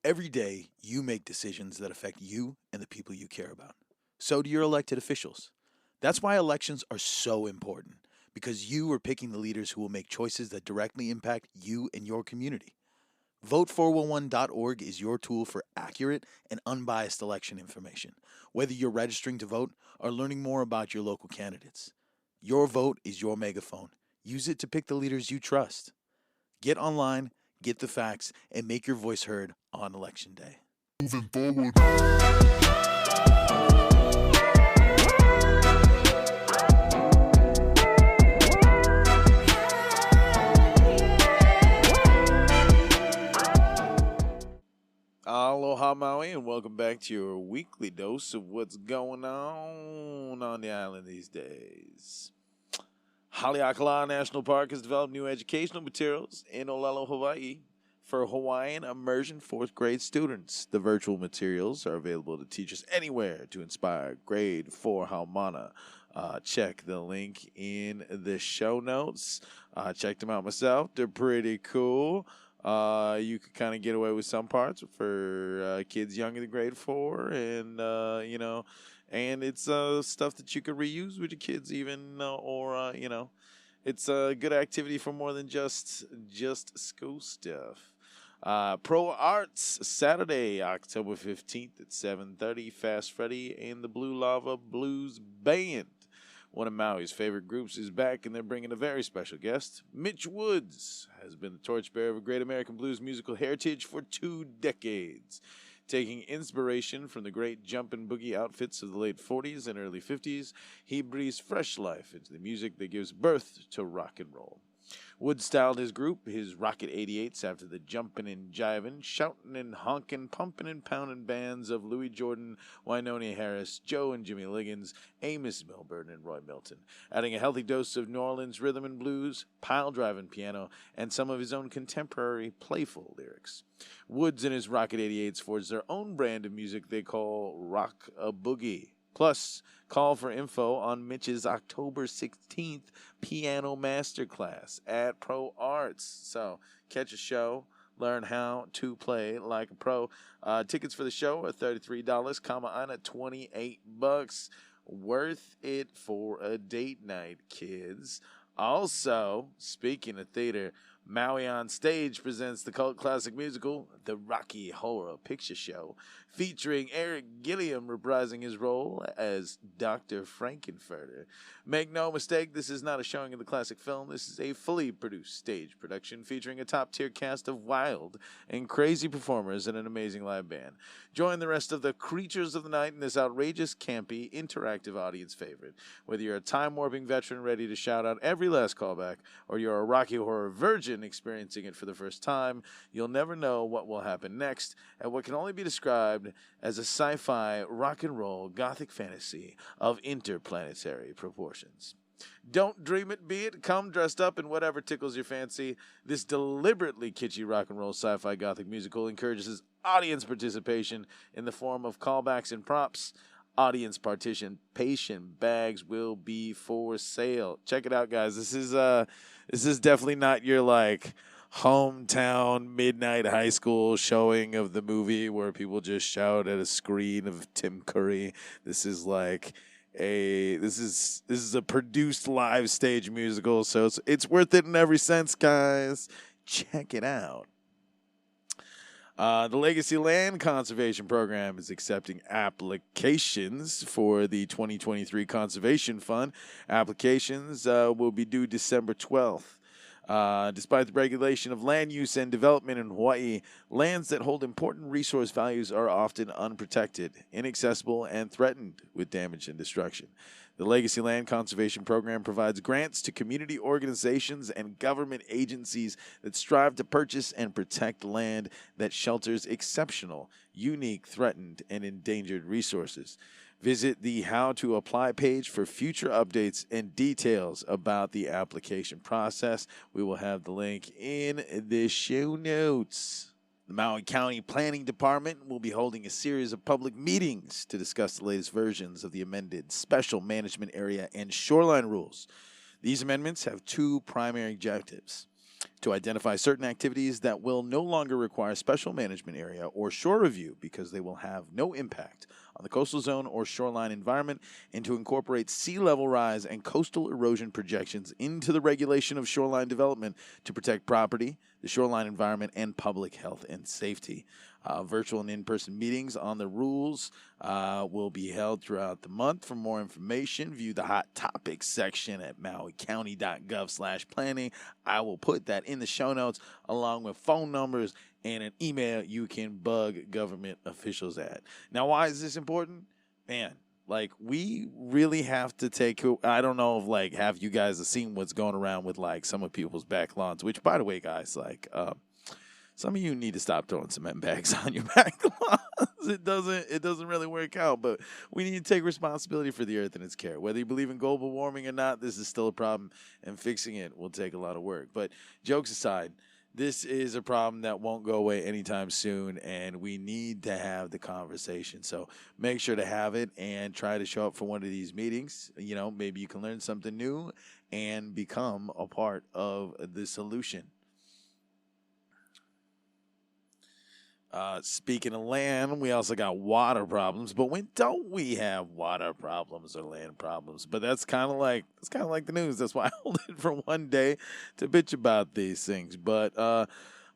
Every day, you make decisions that affect you and the people you care about. So do your elected officials. That's why elections are so important, because you are picking the leaders who will make choices that directly impact you and your community. Vote411.org is your tool for accurate and unbiased election information, whether you're registering to vote or learning more about your local candidates. Your vote is your megaphone. Use it to pick the leaders you trust. Get online, get the facts, and make your voice heard on Election Day. Moving forward. Aloha Maui, and welcome back to your weekly dose of what's going on the island these days. Haleakalā National Park has developed new educational materials in Olelo, Hawaii for Hawaiian immersion 4th grade students. The virtual materials are available to teachers anywhere to inspire grade 4 Haumana. Check the link in the show notes. Checked them out myself. They're pretty cool. You could kind of get away with some parts for kids younger than grade 4, and and it's stuff that you could reuse with your kids, even or it's a good activity for more than just school stuff. ProArts Saturday, October 15th at 7:30. Fast Freddy and the Blue Lava Blues Band. One of Maui's favorite groups is back, and they're bringing a very special guest. Mitch Woods has been the torchbearer of a great American blues musical heritage for 2 decades. Taking inspiration from the great jumpin' boogie outfits of the late 40s and early 50s, he breathes fresh life into the music that gives birth to rock and roll. Wood styled his group his Rocket 88s after the jumpin' and jivin', shoutin' and honkin', pumpin' and poundin' bands of Louis Jordan, Wynonie Harris, Joe and Jimmy Liggins, Amos Milburn, and Roy Milton, adding a healthy dose of New Orleans rhythm and blues, pile-driving piano, and some of his own contemporary playful lyrics. Woods and his Rocket 88s forged their own brand of music they call rock a boogie. Plus, call for info on Mitch's October 16th piano masterclass at ProArts. So, catch a show, learn how to play like a pro. Tickets for the show are $33, on at $28. Worth it for a date night, kids. Also, speaking of theater, Maui OnStage presents the cult classic musical, The Rocky Horror Picture Show, featuring Eric Gilliam reprising his role as Dr. Frankenfurter. Make no mistake, this is not a showing of the classic film. This is a fully produced stage production featuring a top-tier cast of wild and crazy performers and an amazing live band. Join the rest of the creatures of the night in this outrageous, campy, interactive audience favorite. Whether you're a time-warping veteran ready to shout out every last callback, or you're a Rocky Horror virgin experiencing it for the first time, you'll never know what will happen next at what can only be described as a sci-fi, rock and roll, gothic fantasy of interplanetary proportions. Don't dream it, be it. Come dressed up in whatever tickles your fancy. This deliberately kitschy rock and roll sci-fi gothic musical encourages audience participation in the form of callbacks and props. Audience participation bags will be for sale. Check it out, guys. This is definitely not your hometown midnight high school showing of the movie where people just shout at a screen of Tim Curry. This is this is a produced live stage musical, so it's worth it in every sense, guys. Check it out. The Legacy Land Conservation Program is accepting applications for the 2023 Conservation Fund. Applications will be due December 12th. Despite the regulation of land use and development in Hawaii, lands that hold important resource values are often unprotected, inaccessible, and threatened with damage and destruction. The Legacy Land Conservation Program provides grants to community organizations and government agencies that strive to purchase and protect land that shelters exceptional, unique, threatened, and endangered resources. Visit the How to Apply page for future updates and details about the application process. We will have the link in the show notes. The Maui County Planning Department will be holding a series of public meetings to discuss the latest versions of the amended Special Management Area and Shoreline Rules. These amendments have 2 primary objectives: to identify certain activities that will no longer require special management area or shore review because they will have no impact on the coastal zone or shoreline environment, and to incorporate sea level rise and coastal erosion projections into the regulation of shoreline development to protect property, the shoreline environment, and public health and safety. Virtual and in-person meetings on the rules will be held throughout the month. For more information, view the hot topics section at mauicounty.gov/planning. I will put that in the show notes along with phone numbers and an email you can bug government officials at. Now, why is this important? Man, like, we really have to take, I don't know if, like, half you guys have seen what's going around with, like, some of people's back lawns, which, by the way, guys, like, some of you need to stop throwing cement bags on your back lawns. It doesn't really work out, but we need to take responsibility for the earth and its care. Whether you believe in global warming or not, this is still a problem, and fixing it will take a lot of work. But jokes aside, this is a problem that won't go away anytime soon, and we need to have the conversation. So make sure to have it and try to show up for one of these meetings. You know, maybe you can learn something new and become a part of the solution. Speaking of land, we also got water problems. But when don't we have water problems or land problems? But that's kind of like the news. That's why I hold it for one day to bitch about these things. But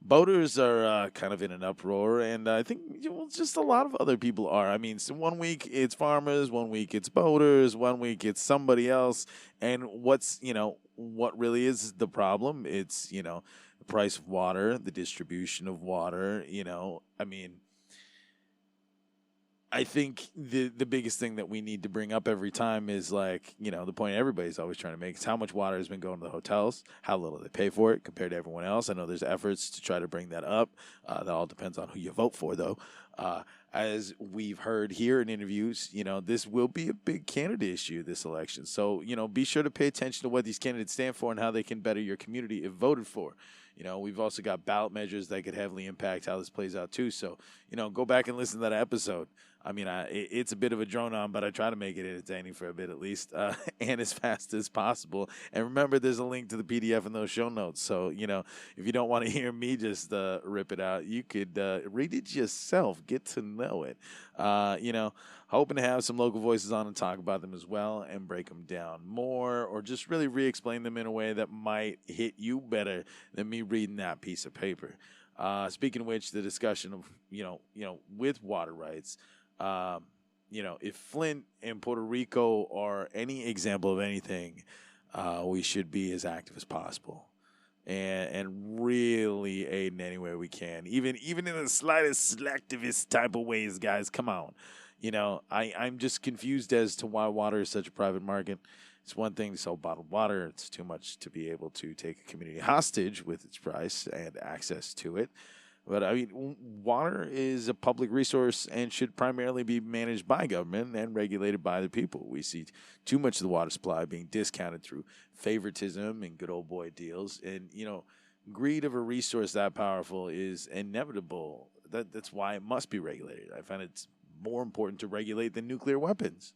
boaters are kind of in an uproar, and I think just a lot of other people are. I mean, so 1 week it's farmers, 1 week it's boaters, 1 week it's somebody else. And what really is the problem? It's, the price of water, the distribution of water, I mean, I think the biggest thing that we need to bring up every time is, like, the point everybody's always trying to make is how much water has been going to the hotels, how little they pay for it compared to everyone else. I know there's efforts to try to bring that up. That all depends on who you vote for, though. As we've heard here in interviews, this will be a big candidate issue this election. So, be sure to pay attention to what these candidates stand for and how they can better your community if voted for. We've also got ballot measures that could heavily impact how this plays out, too. So, go back and listen to that episode. I mean, it's a bit of a drone on, but I try to make it entertaining for a bit at least, and as fast as possible. And remember, there's a link to the PDF in those show notes. So, if you don't want to hear me just rip it out, you could read it yourself, get to know it. Hoping to have some local voices on and talk about them as well and break them down more, or just really re-explain them in a way that might hit you better than me reading that piece of paper. Speaking of which, the discussion of, with water rights, if Flint and Puerto Rico are any example of anything, we should be as active as possible and really aid in any way we can, even in the slightest selectivist type of ways, guys. Come on. I'm just confused as to why water is such a private market. It's one thing to sell bottled water. It's too much to be able to take a community hostage with its price and access to it. But, I mean, water is a public resource and should primarily be managed by government and regulated by the people. We see too much of the water supply being discounted through favoritism and good old boy deals. And, greed of a resource that powerful is inevitable. That's why it must be regulated. I find it's more important to regulate than nuclear weapons.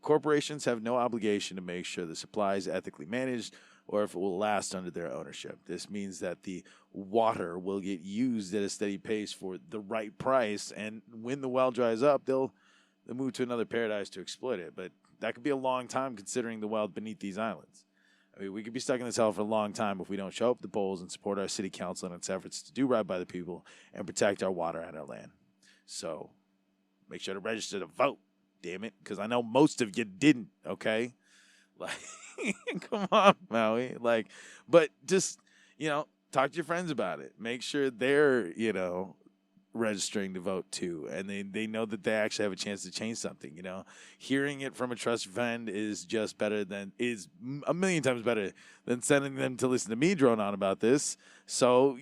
Corporations have no obligation to make sure the supply is ethically managed or if it will last under their ownership. This means that the water will get used at a steady pace for the right price, and when the well dries up, they'll move to another paradise to exploit it. But that could be a long time considering the wealth beneath these islands. I mean, we could be stuck in this hell for a long time if we don't show up at the polls and support our city council in its efforts to do right by the people and protect our water and our land. So make sure to register to vote, damn it, because I know most of you didn't, okay? Like, come on, Maui. Like, but just, talk to your friends about it. Make sure they're, registering to vote too, and they know that they actually have a chance to change something. Hearing it from a trusted friend is a million times better than sending them to listen to me drone on about this. So,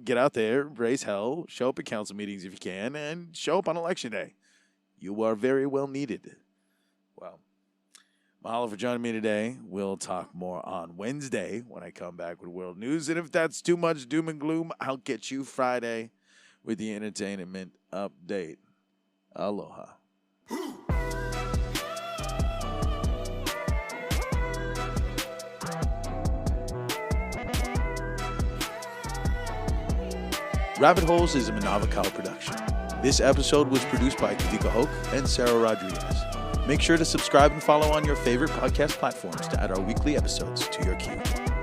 get out there, raise hell, show up at council meetings if you can, and show up on election day. You are very well needed. Well, mahalo for joining me today. We'll talk more on Wednesday when I come back with world news. And if that's too much doom and gloom, I'll get you Friday with the entertainment update. Aloha. Rabbit Holes is a Manawa production. This episode was produced by Kawika Hoke and Sarah Rodriguez. Make sure to subscribe and follow on your favorite podcast platforms to add our weekly episodes to your queue.